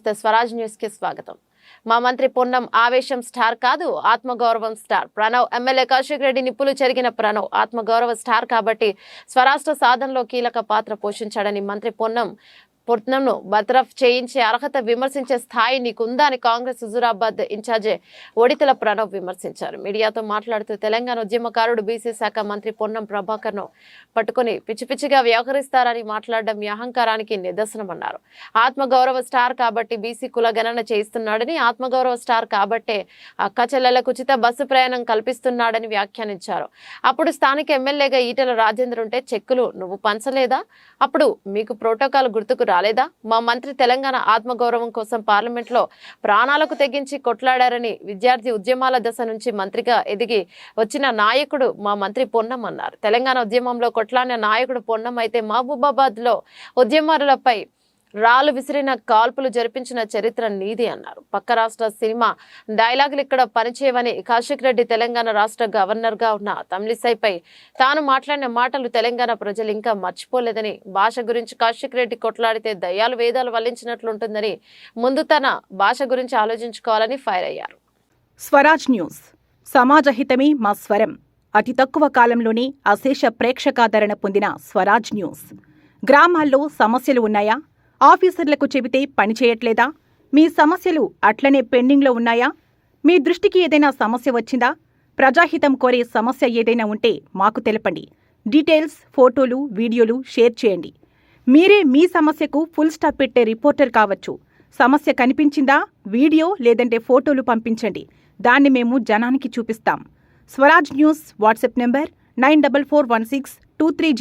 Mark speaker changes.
Speaker 1: నమస్తే స్వరాజ్ న్యూస్ కి స్వాగతం. మా మంత్రి పొన్నం ఆవేశం స్టార్ కాదు, ఆత్మగౌరవం స్టార్. ప్రణవ్ ఎమ్మెల్యే కౌశిక్ రెడ్డి నిప్పులు చెరిగిన ప్రణవ్ ఆత్మగౌరవ స్టార్ కాబట్టి స్వరాష్ట్ర సాధనలో కీలక పాత్ర పోషించాడని మంత్రి పొన్నంను బర్తరఫ్ చేయించే అర్హత విమర్శించే స్థాయి నీకుందా అని కాంగ్రెస్ హుజూరాబాద్ ఇన్ఛార్జి ఒడితల ప్రణవ్ విమర్శించారు. మీడియాతో మాట్లాడుతూ తెలంగాణ ఉద్యమకారుడు బీసీ శాఖ మంత్రి పొన్నం ప్రభాకర్ ను పట్టుకుని పిచ్చిపిచ్చిగా వ్యవహరిస్తారని మాట్లాడడం మీ అహంకారానికి నిదర్శనమన్నారు. ఆత్మగౌరవ స్టార్ కాబట్టి బీసీ కుల గణన చేయిస్తున్నాడని, ఆత్మగౌరవ స్టార్ కాబట్టే అక్క చెల్లెలకు ఉచిత బస్సు ప్రయాణం కల్పిస్తున్నాడని వ్యాఖ్యానించారు. అప్పుడు స్థానిక ఎమ్మెల్యేగా ఈటెల రాజేందర్ ఉంటే చెక్కులు నువ్వు పంచలేదా? అప్పుడు మీకు ప్రోటోకాల్ గుర్తుకు రాలేదా? మా మంత్రి తెలంగాణ ఆత్మగౌరవం కోసం పార్లమెంట్ లో ప్రాణాలకు తెగించి కొట్లాడారని, విద్యార్థి ఉద్యమాల దశ నుంచి మంత్రిగా ఎదిగి వచ్చిన నాయకుడు మా మంత్రి పొన్నం అన్నారు. తెలంగాణ ఉద్యమంలో కొట్లాడిన నాయకుడు పొన్నం అయితే మహబూబాబాద్ లో ఉద్యమారులపై రాళ్లు విసిరిన, కాల్పులు జరిపించిన చరిత్ర నీది అన్నారు. పక్క రాష్ట్ర సినిమా డైలాగులు ఇక్కడ పనిచేయవని కౌశిక్ రెడ్డి తెలంగాణ రాష్ట్ర గవర్నర్ గా ఉన్న తమిళిసైపై తాను మాట్లాడిన మాటలు తెలంగాణ ప్రజలు ఇంకా మర్చిపోలేదని, భాష గురించి కౌశిక్ రెడ్డి కొట్లాడితే దయ్యాలు వేదాలు వల్లించినట్లుంటుందని, ముందు తన భాష గురించి ఆలోచించుకోవాలని ఫైర్ అయ్యారు.
Speaker 2: స్వరాజ్ న్యూస్, సమాజ హితమే మా స్వరం. అతి తక్కువ కాలంలోనే అశేష ప్రేక్షకాదరణ పొందిన స్వరాజ్ న్యూస్. గ్రామాల్లో సమస్యలు ఉన్నాయా? ఆఫీసర్లకు చెబితే పనిచేయట్లేదా? మీ సమస్యలు అట్లనే పెండింగ్లో ఉన్నాయా? మీ దృష్టికి ఏదైనా సమస్య వచ్చిందా? ప్రజాహితం కోరే సమస్య ఏదైనా ఉంటే మాకు తెలపండి. డీటెయిల్స్, ఫోటోలు, వీడియోలు షేర్ చేయండి. మీరే మీ సమస్యకు ఫుల్ స్టాప్ పెట్టే రిపోర్టర్ కావచ్చు. సమస్య కనిపించిందా? వీడియో లేదంటే ఫోటోలు పంపించండి. దాన్ని మేము జనానికి చూపిస్తాం. Swaraj news WhatsApp number 94416230